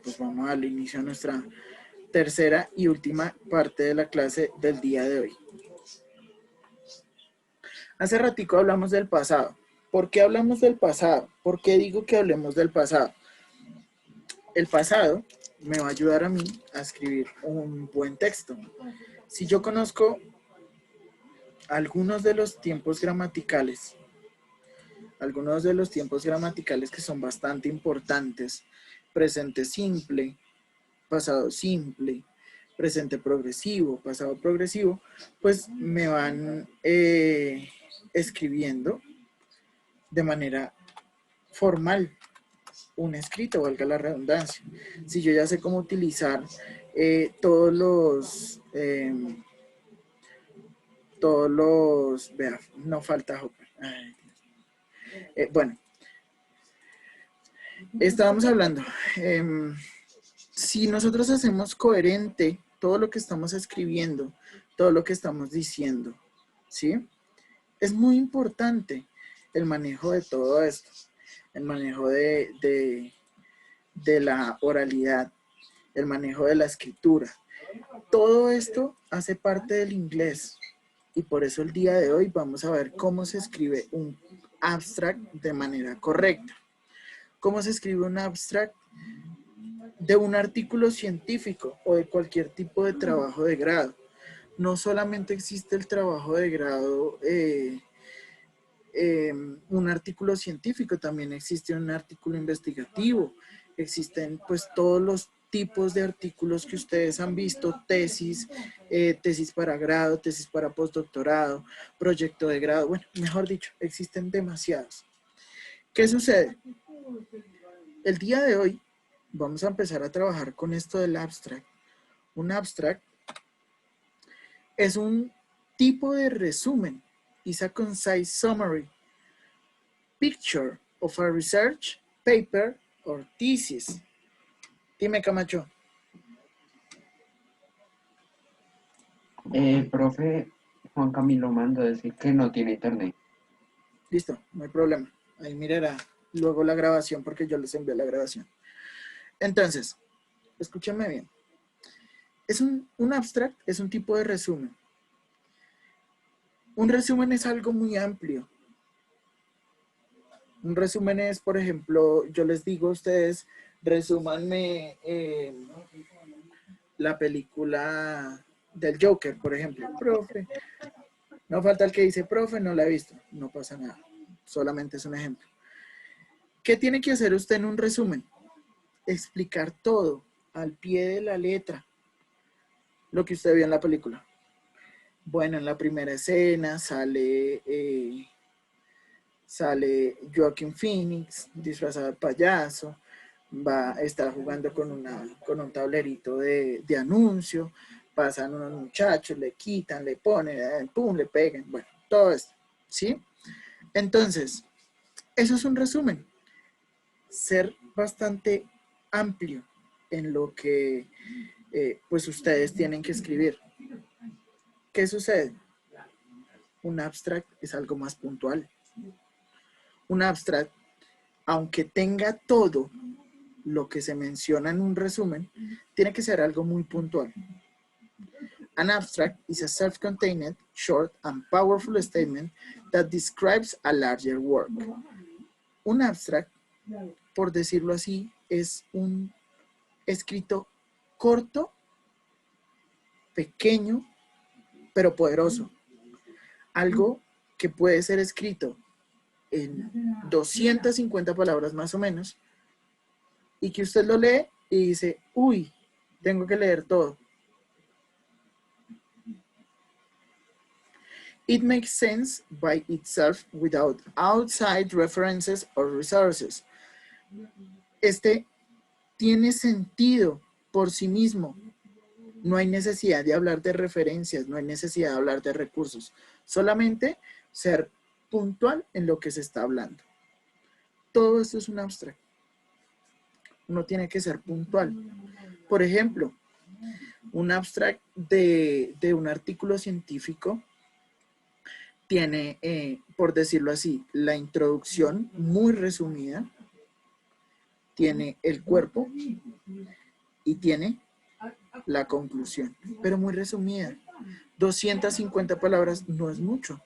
pues vamos a darle inicio a nuestra tercera y última parte de la clase del día de hoy. Hace ratico hablamos del pasado. ¿Por qué hablamos del pasado? ¿Por qué digo que hablemos del pasado? El pasado me va a ayudar a mí a escribir un buen texto. Si yo conozco algunos de los tiempos gramaticales que son bastante importantes: presente simple, pasado simple, presente progresivo, pasado progresivo, pues me van escribiendo de manera formal un escrito, valga la redundancia. Si yo ya sé cómo utilizar todos los, vea, no falta Hopper. Bueno, estábamos hablando, si nosotros hacemos coherente todo lo que estamos escribiendo, todo lo que estamos diciendo, ¿sí? Es muy importante el manejo de todo esto, el manejo de la oralidad, el manejo de la escritura. Todo esto hace parte del inglés y por eso el día de hoy vamos a ver cómo se escribe un abstract de manera correcta. ¿Cómo se escribe un abstract de un artículo científico o de cualquier tipo de trabajo de grado? No solamente existe el trabajo de grado, un artículo científico, también existe un artículo investigativo, existen pues todos los tipos de artículos que ustedes han visto: tesis, tesis para grado, tesis para postdoctorado, proyecto de grado, bueno, mejor dicho, existen demasiados. ¿Qué sucede? El día de hoy vamos a empezar a trabajar con esto del abstract. Un abstract es un tipo de resumen, is a concise summary, picture of a research paper or thesis. Dime, Camacho. Profe, Juan Camilo manda decir que no tiene internet. Listo, no hay problema. Ahí mirará luego la grabación porque yo les envié la grabación. Entonces, escúchenme bien. Un abstract es un tipo de resumen. Un resumen es algo muy amplio. Un resumen es, por ejemplo, yo les digo a ustedes, resúmanme la película del Joker, por ejemplo. Profe, no falta el que dice, profe, no la he visto. No pasa nada, solamente es un ejemplo. ¿Qué tiene que hacer usted en un resumen? Explicar todo al pie de la letra lo que usted vio en la película. Bueno, en la primera escena sale Joaquin Phoenix disfrazado de payaso, va a estar jugando con un tablerito de anuncio, pasan unos muchachos, le quitan, le ponen, pum, le pegan, bueno, todo esto, ¿sí? Entonces, eso es un resumen. Ser bastante amplio en lo que pues ustedes tienen que escribir. ¿Qué sucede? Un abstract es algo más puntual. Un abstract, aunque tenga todo lo que se menciona en un resumen, tiene que ser algo muy puntual. An abstract is a self-contained, short and powerful statement that describes a larger work. Un abstract, por decirlo así, es un escrito corto, pequeño, pero poderoso. Algo que puede ser escrito en 250 palabras más o menos, y que usted lo lee y dice, uy, tengo que leer todo. It makes sense by itself without outside references or resources. Este tiene sentido por sí mismo. No hay necesidad de hablar de referencias, no hay necesidad de hablar de recursos. Solamente ser puntual en lo que se está hablando. Todo esto es un abstract. Uno tiene que ser puntual. Por ejemplo, un abstract de un artículo científico tiene, por decirlo así, la introducción muy resumida, tiene el cuerpo y tiene la conclusión, pero muy resumida. 250 palabras no es mucho.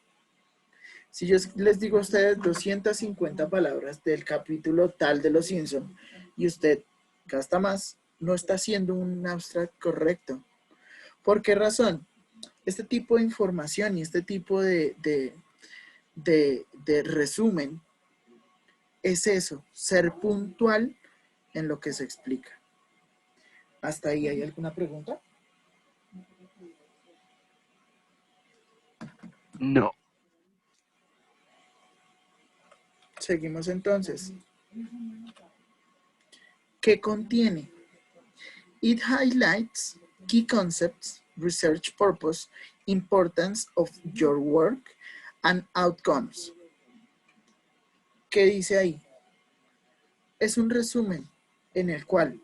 Si yo les digo a ustedes 250 palabras del capítulo tal de Los Simpson y usted gasta más, no está haciendo un abstract correcto. ¿Por qué razón? Este tipo de información y este tipo de resumen es eso, ser puntual en lo que se explica. ¿Hasta ahí hay alguna pregunta? No. Seguimos entonces. ¿Qué contiene? It highlights key concepts, research purpose, importance of your work, and outcomes. ¿Qué dice ahí? Es un resumen en el cual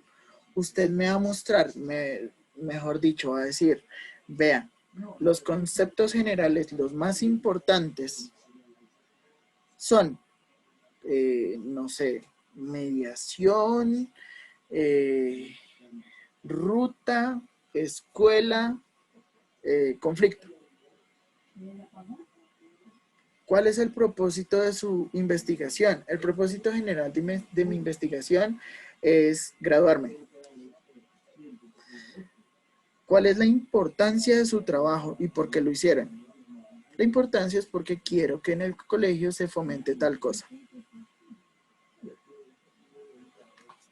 usted me va a mostrar, mejor dicho, va a decir, vea, los conceptos generales, los más importantes, son, no sé, mediación, ruta, escuela, conflicto. ¿Cuál es el propósito de su investigación? El propósito general de mi investigación es graduarme. ¿Cuál es la importancia de su trabajo y por qué lo hicieron? La importancia es porque quiero que en el colegio se fomente tal cosa.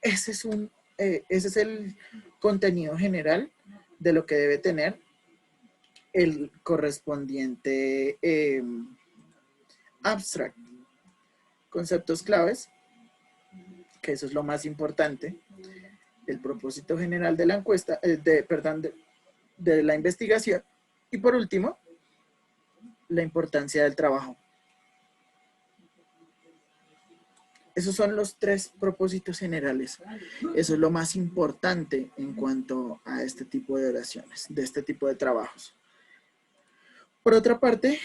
Ese es el contenido general de lo que debe tener el correspondiente abstract. Conceptos claves, que eso es lo más importante. El propósito general de la encuesta, de la investigación. Y por último, la importancia del trabajo. Esos son los 3 propósitos generales. Eso es lo más importante en cuanto a este tipo de oraciones, de este tipo de trabajos. Por otra parte,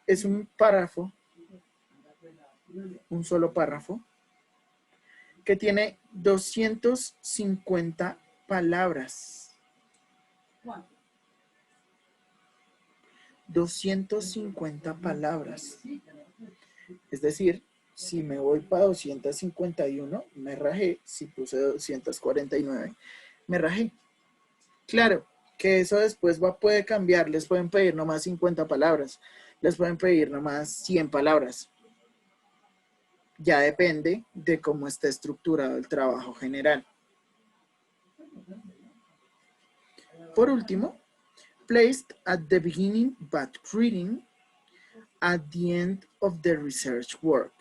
es un párrafo, un solo párrafo, que tiene 250 palabras. 250 palabras. Es decir, si me voy para 251, me rajé. Si puse 249, me rajé. Claro, que eso después puede cambiar. Les pueden pedir nomás 50 palabras. Les pueden pedir nomás 100 palabras. Ya depende de cómo esté estructurado el trabajo general. Por último, placed at the beginning but reading at the end of the research work.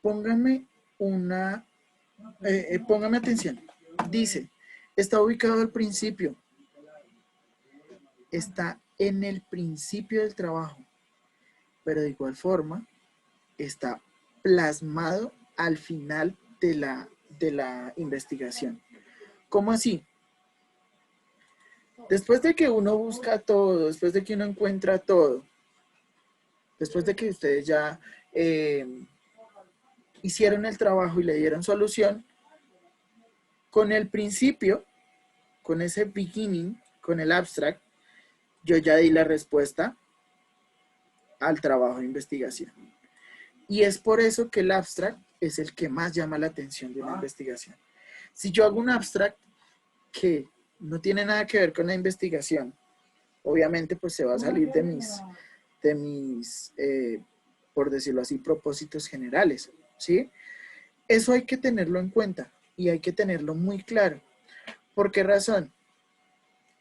Póngame atención. Dice, está ubicado al principio. Está en el principio del trabajo. Pero de igual forma, está plasmado al final de la investigación. ¿Cómo así? Después de que uno busca todo, después de que uno encuentra todo, después de que ustedes ya hicieron el trabajo y le dieron solución, con el principio, con ese beginning, con el abstract, yo ya di la respuesta al trabajo de investigación. Y es por eso que el abstract es el que más llama la atención de una investigación. Si yo hago un abstract que no tiene nada que ver con la investigación, obviamente pues se va a salir de mis por decirlo así, propósitos generales, ¿sí? Eso hay que tenerlo en cuenta y hay que tenerlo muy claro. ¿Por qué razón?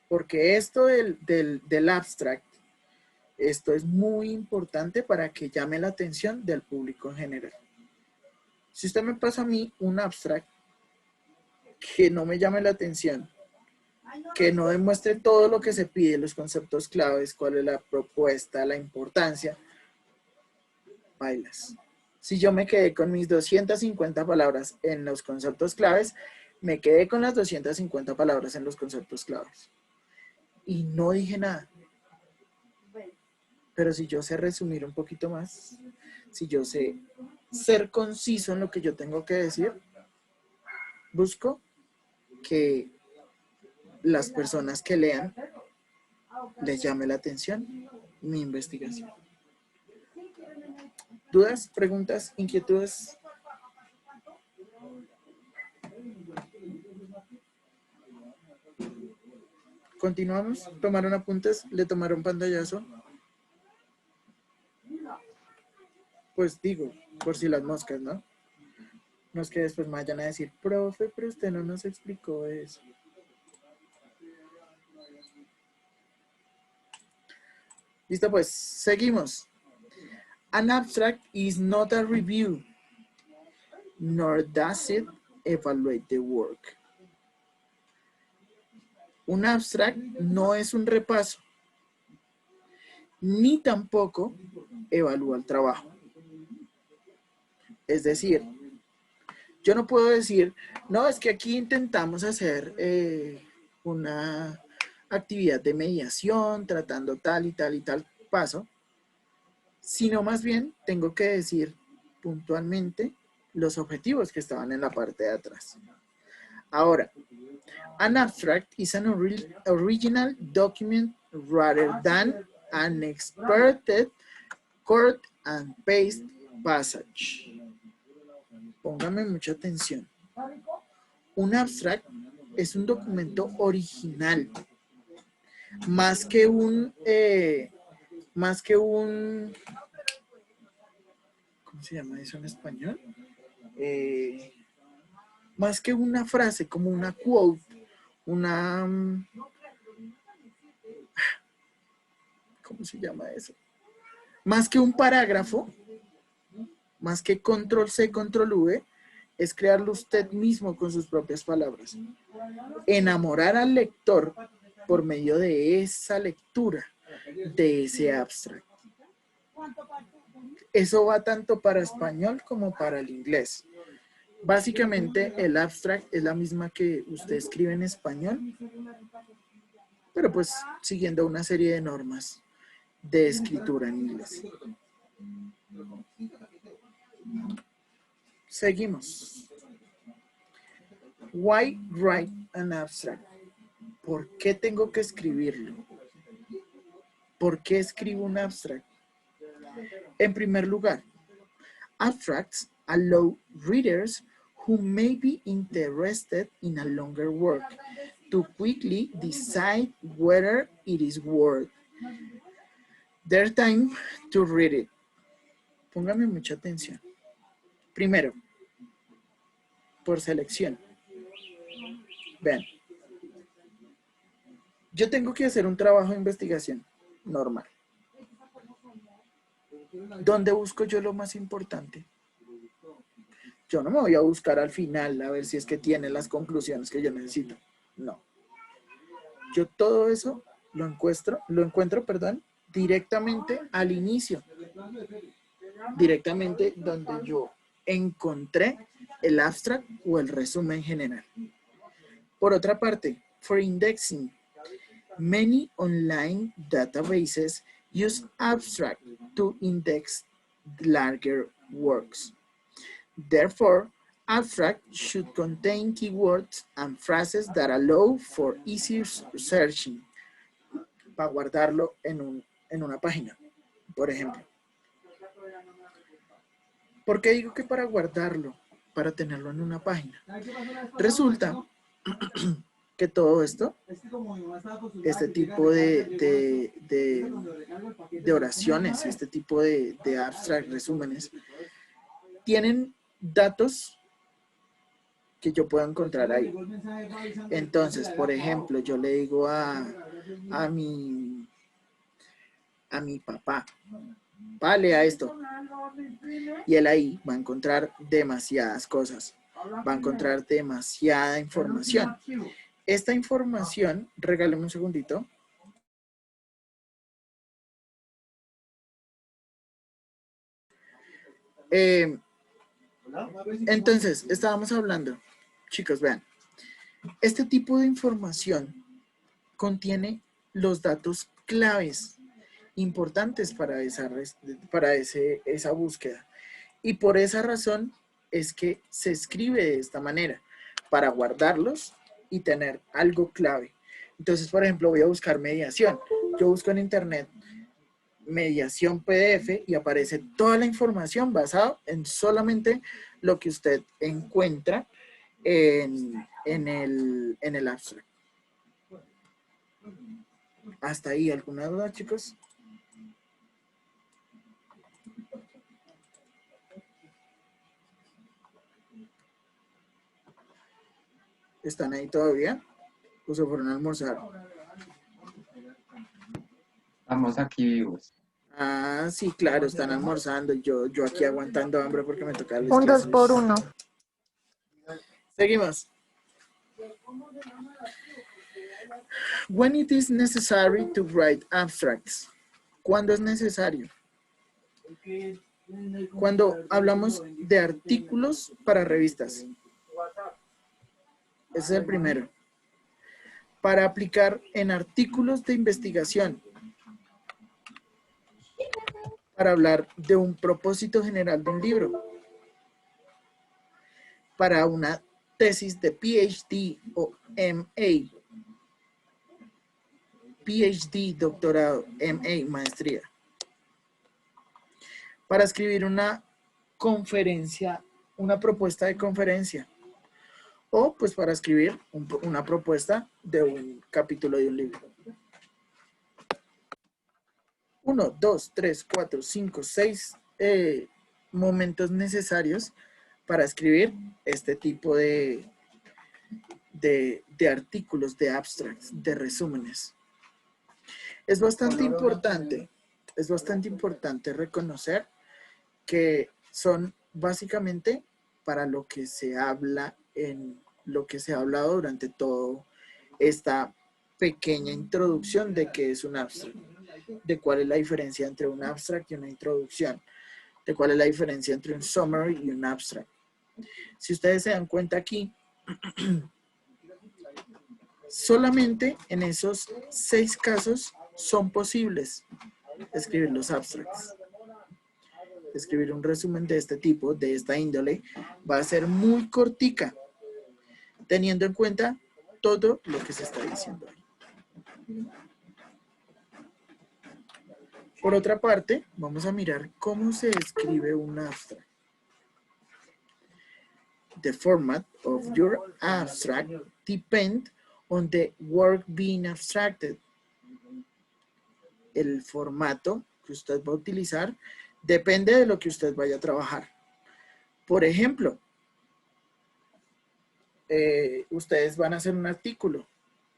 Porque esto del abstract, esto es muy importante para que llame la atención del público en general. Si usted me pasa a mí un abstract que no me llame la atención, que no demuestre todo lo que se pide, los conceptos claves, cuál es la propuesta, la importancia, bailas. Si yo me quedé con mis 250 palabras en los conceptos claves, me quedé con las 250 palabras en los conceptos claves. Y no dije nada. Pero si yo sé resumir un poquito más, si yo sé ser conciso en lo que yo tengo que decir, busco que las personas que lean les llame la atención mi investigación. ¿Dudas, preguntas, inquietudes? Continuamos. ¿Tomaron apuntes? ¿Le tomaron pantallazo? Pues digo, por si las moscas, ¿no? No es que después me vayan a decir, profe, pero usted no nos explicó eso. Listo, pues, seguimos. An abstract is not a review, nor does it evaluate the work. Un abstract no es un repaso, ni tampoco evalúa el trabajo. Es decir, yo no puedo decir, no, es que aquí intentamos hacer una actividad de mediación, tratando tal y tal y tal paso, sino más bien tengo que decir puntualmente los objetivos que estaban en la parte de atrás. Ahora, an abstract is an original document rather than an exported cut and paste passage. Póngame mucha atención. Un abstract es un documento original, más que un, ¿cómo se llama eso en español? Más que una frase, como una quote, una, ¿cómo se llama eso? Más que un parágrafo, más que control C, control V, es crearlo usted mismo con sus propias palabras. Enamorar al lector por medio de esa lectura, de ese abstract. Eso va tanto para español como para el inglés. Básicamente el abstract es la misma que usted escribe en español, pero pues siguiendo una serie de normas de escritura en inglés. Seguimos. Why write an abstract? ¿Por qué tengo que escribirlo? ¿Por qué escribo un abstract? En primer lugar, abstracts allow readers who may be interested in a longer work to quickly decide whether it is worth their time to read it. Póngame mucha atención. Primero, por selección. Vean, yo tengo que hacer un trabajo de investigación normal. ¿Dónde busco yo lo más importante? Yo no me voy a buscar al final a ver si es que tiene las conclusiones que yo necesito. No. Yo todo eso lo encuentro, directamente al inicio. Directamente donde yo encontré el abstract o el resumen general. Por otra parte, for indexing, many online databases use abstract to index larger works. Therefore, abstract should contain keywords and phrases that allow for easy searching. Para guardarlo en una página, por ejemplo. ¿Por qué digo que para guardarlo? Para tenerlo en una página. Resulta que todo esto, este tipo de oraciones, este tipo de abstract resúmenes, tienen datos que yo puedo encontrar ahí. Entonces, por ejemplo, yo le digo a mi papá, vale a esto. Y él ahí va a encontrar demasiadas cosas. Va a encontrar demasiada información. Esta información, regálame un segundito. Entonces, estábamos hablando, chicos, vean, este tipo de información contiene los datos claves importantes para esa búsqueda. Y por esa razón es que se escribe de esta manera, para guardarlos y tener algo clave. Entonces, por ejemplo, voy a buscar mediación. Yo busco en internet mediación PDF y aparece toda la información basada en solamente lo que usted encuentra en el abstract. Hasta ahí, ¿alguna duda, chicos? ¿Están ahí todavía? ¿O se fueron a almorzar? Estamos aquí vivos. Ah, sí, claro, están almorzando. Yo aquí aguantando hambre porque me toca darles Un 2 clases. por 1. Seguimos. When it is necessary to write abstracts. ¿Cuándo es necesario? Cuando hablamos de artículos para revistas. Ese es el primero. Para aplicar en artículos de investigación. Para hablar de un propósito general de un libro. Para una tesis de PhD o MA. PhD, doctorado, MA, maestría. Para escribir una conferencia, una propuesta de conferencia. O pues para escribir una propuesta de un capítulo de un libro. 1, 2, 3, 4, 5, 6 momentos necesarios para escribir este tipo de artículos, de abstracts, de resúmenes. Es bastante importante reconocer que son básicamente para lo que se habla lo que se ha hablado durante toda esta pequeña introducción de qué es un abstract, de cuál es la diferencia entre un abstract y una introducción, de cuál es la diferencia entre un summary y un abstract. Si ustedes se dan cuenta aquí, solamente en esos 6 casos son posibles escribir los abstracts. Escribir un resumen de este tipo, de esta índole, va a ser muy cortica, teniendo en cuenta todo lo que se está diciendo ahí. Por otra parte, vamos a mirar cómo se escribe un abstract. The format of your abstract depends on the work being abstracted. El formato que usted va a utilizar depende de lo que usted vaya a trabajar. Por ejemplo, ustedes van a hacer un artículo,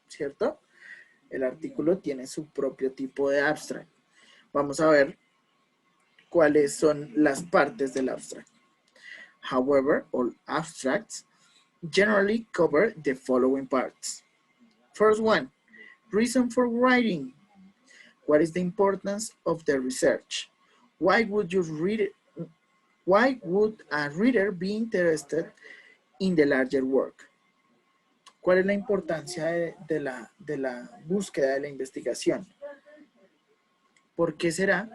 ¿cierto? El artículo tiene su propio tipo de abstract. Vamos a ver cuáles son las partes del abstract. However, all abstracts generally cover the following parts. First one, reason for writing. What is the importance of the research? Why would a reader be interested in the larger work? ¿Cuál es la importancia de la búsqueda, de la investigación? ¿Por qué será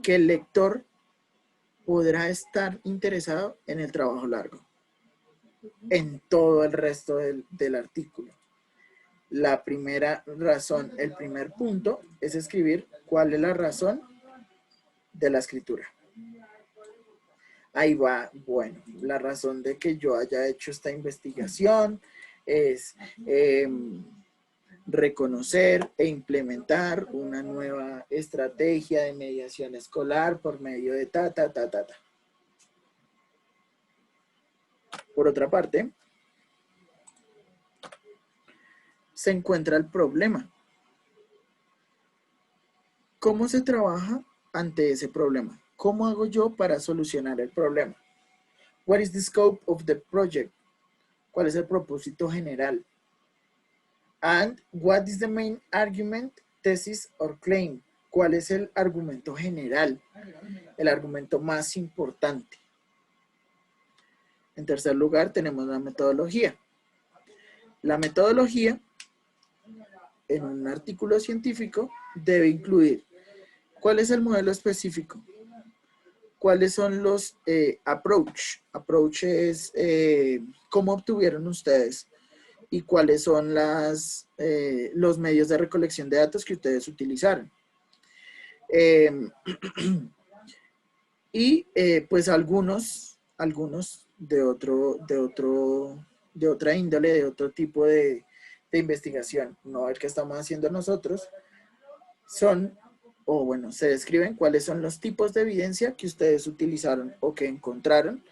que el lector podrá estar interesado en el trabajo largo? En todo el resto del artículo. La primera razón, el primer punto es escribir cuál es la razón de la escritura. Ahí va, bueno, la razón de que yo haya hecho esta investigación es reconocer e implementar una nueva estrategia de mediación escolar por medio de ta. Por otra parte, se encuentra el problema. ¿Cómo se trabaja ante ese problema? ¿Cómo hago yo para solucionar el problema? What is the scope of the project? ¿Cuál es el propósito general? And what is the main argument, thesis or claim? ¿Cuál es el argumento general? El argumento más importante. En tercer lugar, tenemos la metodología. La metodología en un artículo científico debe incluir cuál es el modelo específico, ¿cuáles son los approach? Approach es cómo obtuvieron ustedes y cuáles son los medios de recolección de datos que ustedes utilizaron. Y pues algunos de otra índole, de otro tipo de investigación, no el que estamos haciendo nosotros, son, o bueno, se describen cuáles son los tipos de evidencia que ustedes utilizaron o que encontraron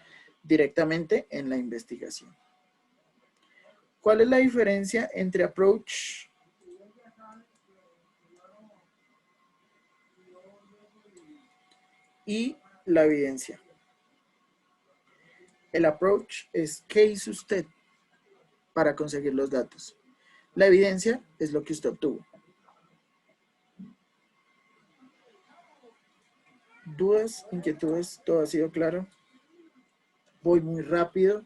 directamente en la investigación. ¿Cuál es la diferencia entre approach y la evidencia? El approach es qué hizo usted para conseguir los datos. La evidencia es lo que usted obtuvo. ¿Dudas? ¿Inquietudes? ¿Todo ha sido claro? Voy muy rápido.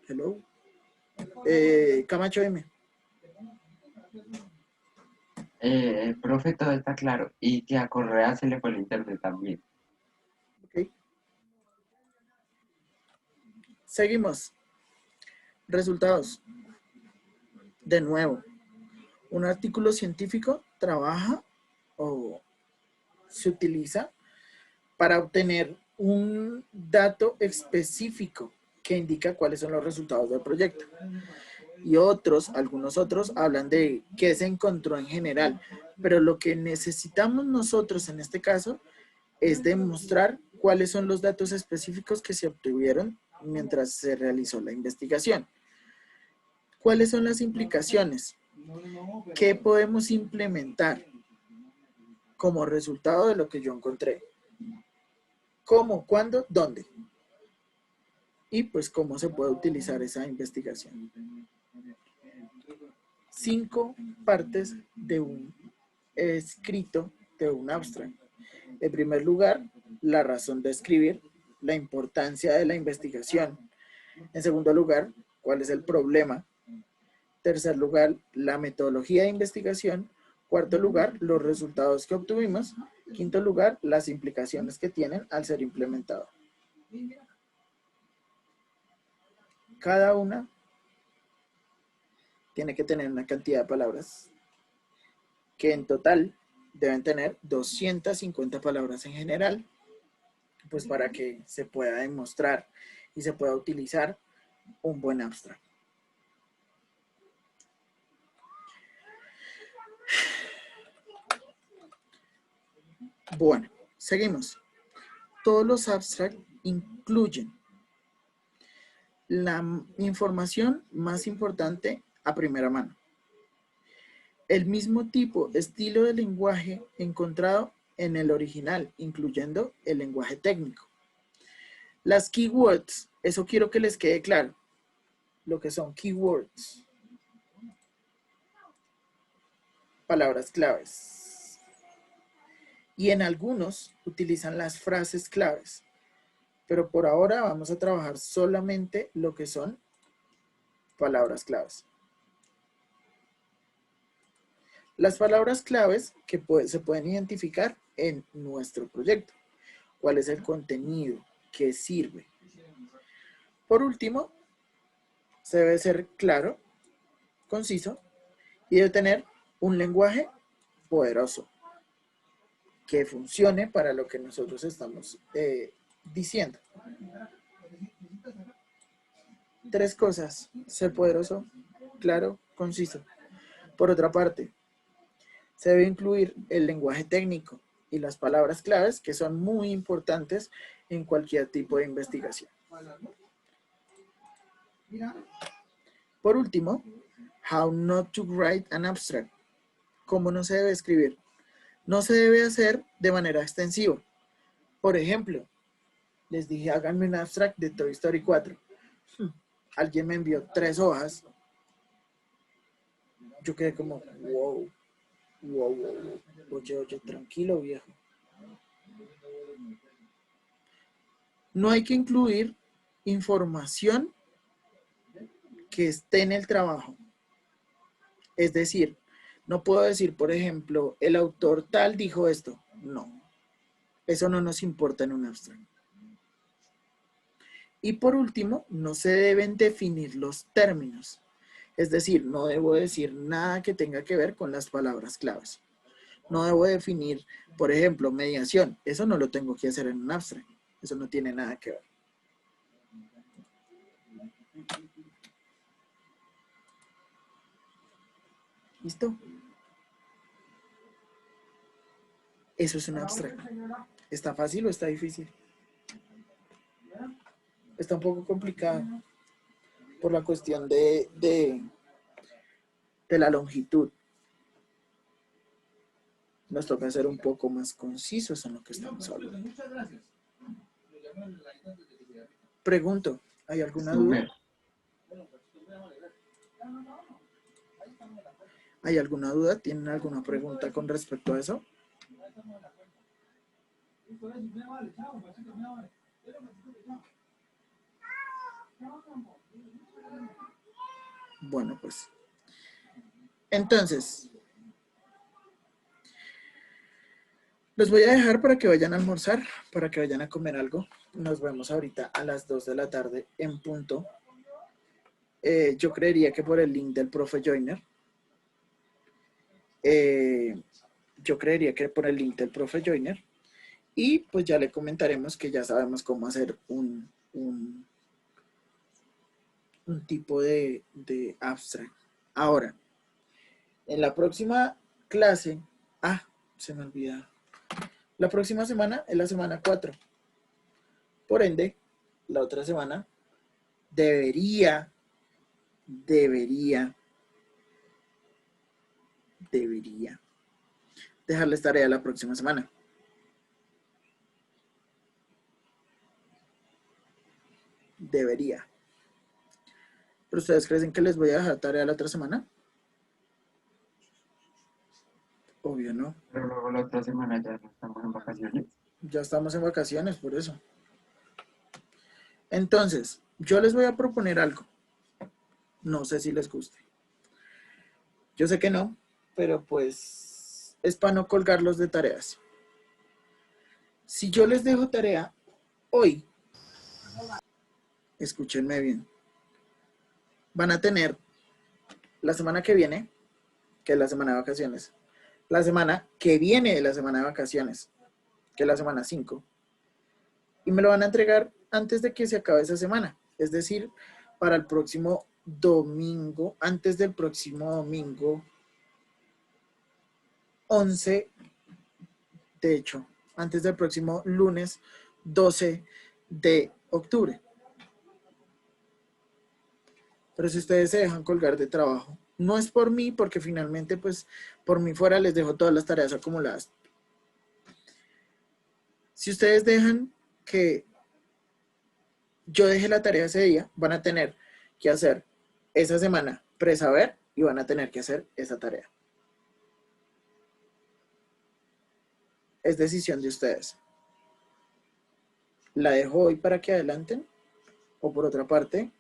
Hello. Camacho M. Profe, todo está claro. Y que a Correa se le fue el internet también. Ok. Seguimos. Resultados. De nuevo, un artículo científico trabaja o se utiliza para obtener un dato específico que indica cuáles son los resultados del proyecto. Y algunos otros, hablan de qué se encontró en general. Pero lo que necesitamos nosotros en este caso es demostrar cuáles son los datos específicos que se obtuvieron mientras se realizó la investigación. ¿Cuáles son las implicaciones? ¿Qué podemos implementar como resultado de lo que yo encontré? ¿Cómo? ¿Cuándo? ¿Dónde? Y pues cómo se puede utilizar esa investigación. 5 partes de un escrito de un abstract. En primer lugar, la razón de escribir, la importancia de la investigación. En segundo lugar, cuál es el problema. Tercer lugar, la metodología de investigación. Cuarto lugar, los resultados que obtuvimos. Quinto lugar, las implicaciones que tienen al ser implementado. Cada una tiene que tener una cantidad de palabras que en total deben tener 250 palabras en general, pues para que se pueda demostrar y se pueda utilizar un buen abstract. Bueno, seguimos. Todos los abstracts incluyen la información más importante a primera mano. El mismo tipo, estilo de lenguaje encontrado en el original, incluyendo el lenguaje técnico. Las keywords, eso quiero que les quede claro, lo que son keywords. Palabras claves. Y en algunos utilizan las frases claves. Pero por ahora vamos a trabajar solamente lo que son palabras claves. Las palabras claves que se pueden identificar en nuestro proyecto. ¿Cuál es el contenido? ¿Qué sirve? Por último, se debe ser claro, conciso y debe tener un lenguaje poderoso que funcione para lo que nosotros estamos diciendo. 3 cosas: ser poderoso, claro, conciso. Por otra parte, se debe incluir el lenguaje técnico y las palabras claves que son muy importantes en cualquier tipo de investigación. Por último, how not to write an abstract. ¿Cómo no se debe escribir? No se debe hacer de manera extensiva. Por ejemplo, les dije, háganme un abstract de Toy Story 4. Alguien me envió 3 hojas. Yo quedé como, wow. Oye, tranquilo, viejo. No hay que incluir información que esté en el trabajo. Es decir, No puedo decir, por ejemplo, el autor tal dijo esto. No, eso no nos importa en un abstracto. Y por último, no se deben definir los términos. Es decir, no debo decir nada que tenga que ver con las palabras claves. No debo definir, por ejemplo, mediación. Eso no lo tengo que hacer en un abstract. Eso no tiene nada que ver. ¿Listo? Eso es un abstract. ¿Está fácil o está difícil? Está un poco complicado por la cuestión de la longitud. Nos toca ser un poco más concisos en lo que estamos hablando. Pregunto, ¿hay alguna duda? Súper. ¿Hay alguna duda? ¿Tienen alguna pregunta con respecto a eso? Bueno, pues. Entonces, los voy a dejar para que vayan a almorzar, para que vayan a comer algo. Nos vemos ahorita a las 2 de la tarde en punto. Yo creería que por el link del profe Joyner. Yo creería que por el link del profe Joyner. Y pues ya le comentaremos que ya sabemos cómo hacer un tipo de abstract. Ahora, en la próxima clase, se me olvida. La próxima semana es la semana 4. Por ende, la otra semana debería dejarles tarea la próxima semana. Debería. ¿Pero ustedes creen que les voy a dejar tarea la otra semana? Obvio no. Pero luego la otra semana ya no estamos en vacaciones. Ya estamos en vacaciones, por eso. Entonces, yo les voy a proponer algo. No sé si les guste. Yo sé que no, pero pues es para no colgarlos de tareas. Si yo les dejo tarea hoy, escúchenme bien, van a tener la semana que viene, que es la semana de vacaciones, la semana que viene de la semana de vacaciones, que es la semana 5, y me lo van a entregar antes de que se acabe esa semana, es decir, para el próximo domingo, antes del próximo domingo 11, de hecho, antes del próximo lunes 12 de octubre. Pero si ustedes se dejan colgar de trabajo, no es por mí, porque finalmente, pues, por mí fuera les dejo todas las tareas acumuladas. Si ustedes dejan que yo deje la tarea ese día, van a tener que hacer esa semana presaber y van a tener que hacer esa tarea. Es decisión de ustedes. La dejo hoy para que adelanten, o por otra parte,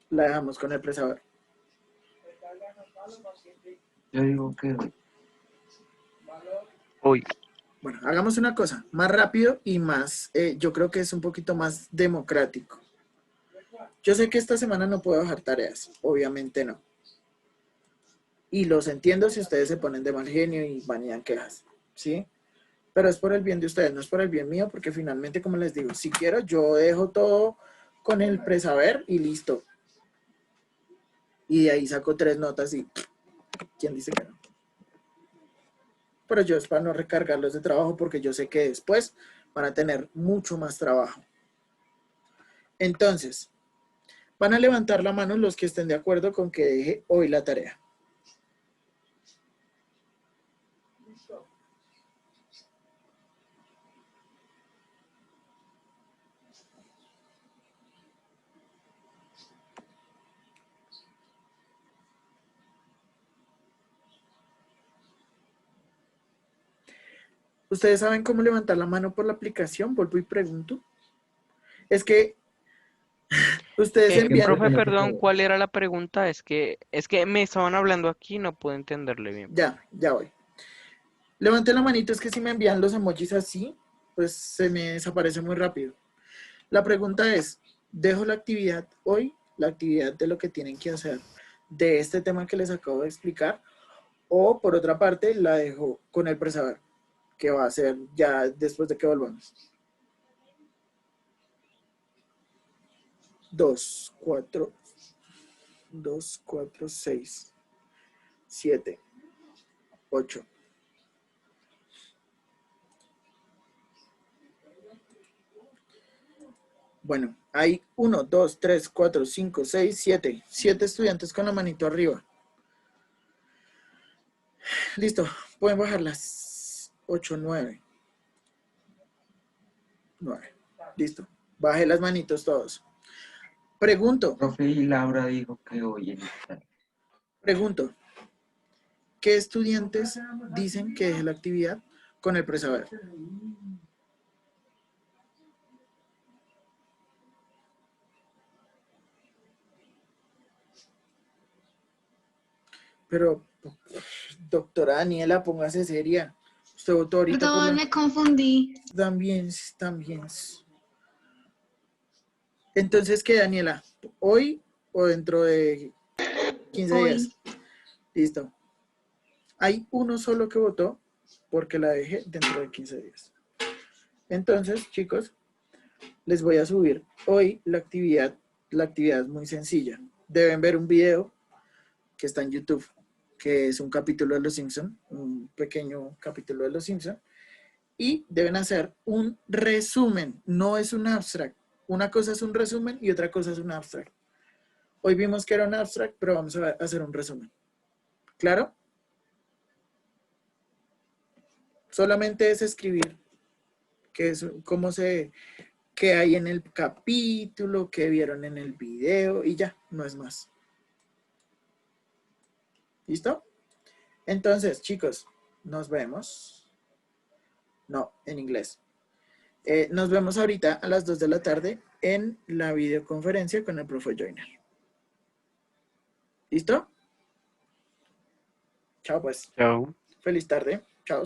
la dejamos con el presaber. Yo digo que Hoy. Bueno, hagamos una cosa, más rápido y más, yo creo que es un poquito más democrático. Yo sé que esta semana no puedo dejar tareas, obviamente no. Y los entiendo si ustedes se ponen de mal genio y van y dan quejas, ¿sí? Pero es por el bien de ustedes, no es por el bien mío, porque finalmente, como les digo, si quiero, yo dejo todo con el presaber y listo. Y de ahí saco 3 notas y ¿quién dice que no? Pero yo es para no recargarlos de trabajo, porque yo sé que después van a tener mucho más trabajo. Entonces, van a levantar la mano los que estén de acuerdo con que deje hoy la tarea. ¿Ustedes saben cómo levantar la mano por la aplicación? Vuelvo y pregunto. Es que Ustedes envían, Profe, Primero que perdón, todo, ¿cuál era la pregunta? Es que me estaban hablando aquí y no pude entenderle bien. ya voy. Levanten la manito, es que si me envían los emojis así, pues se me desaparece muy rápido. La pregunta es, ¿dejo la actividad hoy, la actividad de lo que tienen que hacer de este tema que les acabo de explicar? O por otra parte, la dejo con el presaber, que va a ser ya después de que volvamos. 2, 4, 2, 4, 6, 7, 8. Bueno, hay 1, 2, 3, 4, 5, 6, 7. 7 estudiantes con la manito arriba. Listo, pueden bajar las 8, 9. 9. Listo. Baje las manitos todos. Pregunto, profe y Laura dijo que hoy en pregunto. ¿Qué estudiantes dicen que deje la actividad con el presaber? Pero, doctora Daniela, póngase seria. Usted votó ahorita por Perdón, la... me confundí. También. Entonces, ¿qué, Daniela? ¿Hoy o dentro de 15 días? Hoy. Listo. Hay uno solo que votó porque la dejé dentro de 15 días. Entonces, chicos, les voy a subir hoy la actividad. La actividad es muy sencilla. Deben ver un video que está en YouTube, que es un capítulo de Los Simpson, un pequeño capítulo de Los Simpson, y deben hacer un resumen, no es un abstract. Una cosa es un resumen y otra cosa es un abstract. Hoy vimos que era un abstract, pero vamos a hacer un resumen. ¿Claro? Solamente es escribir qué es, qué hay en el capítulo, qué vieron en el video y ya, no es más. ¿Listo? Entonces, chicos, nos vemos. No, en inglés. Nos vemos ahorita a las 2 de la tarde en la videoconferencia con el profe Joyner. ¿Listo? Chao pues. Chao. Feliz tarde. Chao.